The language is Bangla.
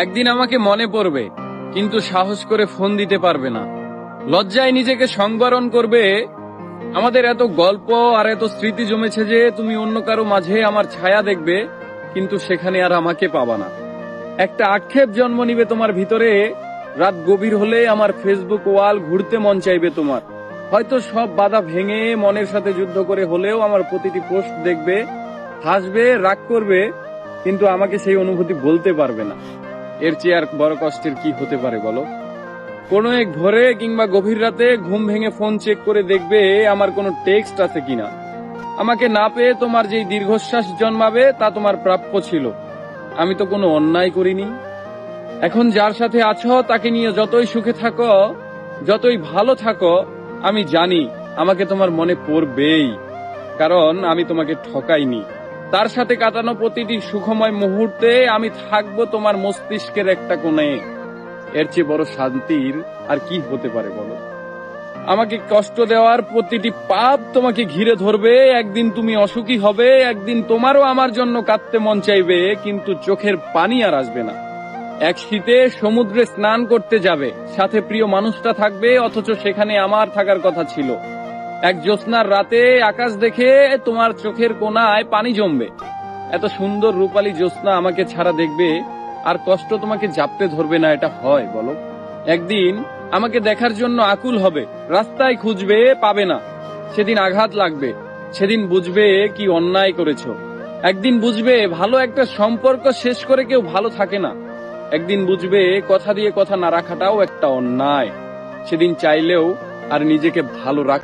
একদিন আমাকে মনে পড়বে, কিন্তু সাহস করে ফোন দিতে পারবে না। লজ্জায় নিজেকে সংবরণ করবে। আমাদের এত গল্প আর এত স্মৃতি জমেছে যে তুমি অন্য কারো মাঝে আমার ছায়া দেখবে, কিন্তু সেখানে আর আমাকে পাবা না। একটা আক্ষেপ জন্ম নিবে তোমার ভিতরে। রাত গভীর হলে আমার ফেসবুক ওয়াল ঘুরতে মন চাইবে তোমার। হয়তো সব বাধা ভেঙে মনের সাথে যুদ্ধ করে হলেও আমার প্রতিটি পোস্ট দেখবে, হাসবে, রাগ করবে, কিন্তু আমাকে সেই অনুভূতি বলতে পারবে না। এর চেয়ে আর বড় কষ্টের কি হতে পারে বলো? কোনো এক ভোরে কিংবা গভীর রাতে ঘুম ভেঙে ফোন চেক করে দেখবে আমার কোনো টেক্সট আছে কিনা। আমাকে না পেয়ে তোমার যেই দীর্ঘশ্বাস জন্মাবে তা তোমার প্রাপ্য ছিল। আমি তো কোনো অন্যায় করিনি। এখন যার সাথে আছো তাকে নিয়ে যতই সুখে থাকো, যতই ভালো থাকো, আমি জানি আমাকে তোমার মনে পড়বেই, কারণ আমি তোমাকে ঠকাইনি। তার সাথে কাটানো প্রতিটি সুখময় মুহূর্তে আমি থাকবো তোমার মস্তিষ্কের একটা কোণে। এর চেয়ে বড় শান্তির আর কি হতে পারে বলো? আমাকে কষ্ট দেওয়ার প্রতিটি পাপ তোমাকে ঘিরে ধরবে। একদিন তুমি অসুখী হবে, একদিন তোমারও আমার জন্য কাঁদতে মন চাইবে, কিন্তু চোখের পানি আর আসবে না। এক শীতে সমুদ্রে স্নান করতে যাবে, সাথে প্রিয় মানুষটা থাকবে, অথচ সেখানে আমার থাকার কথা ছিল। এক জ্যোৎস্নার রাতে আকাশ দেখে তোমার চোখের কোণায় পানি জমবে। এত সুন্দর রূপালী জ্যোৎস্না আমাকে ছাড়া দেখবে, আর কষ্ট তোমাকে জাপটে ধরবে না। এটা হয় বলো? একদিন আমাকে দেখার জন্য আকুল হবে, রাস্তায় খুঁজবে, পাবে না। সেদিন আঘাত লাগবে, সেদিন বুঝবে কি অন্যায় করেছো। একদিন বুঝবে ভালো একটা সম্পর্ক শেষ করে কেউ ভালো থাকে না। একদিন বুঝবে কথা দিয়ে কথা না রাখাটাও একটা অন্যায়। সেদিন চাইলেও আর নিজেকে ভালো রাখ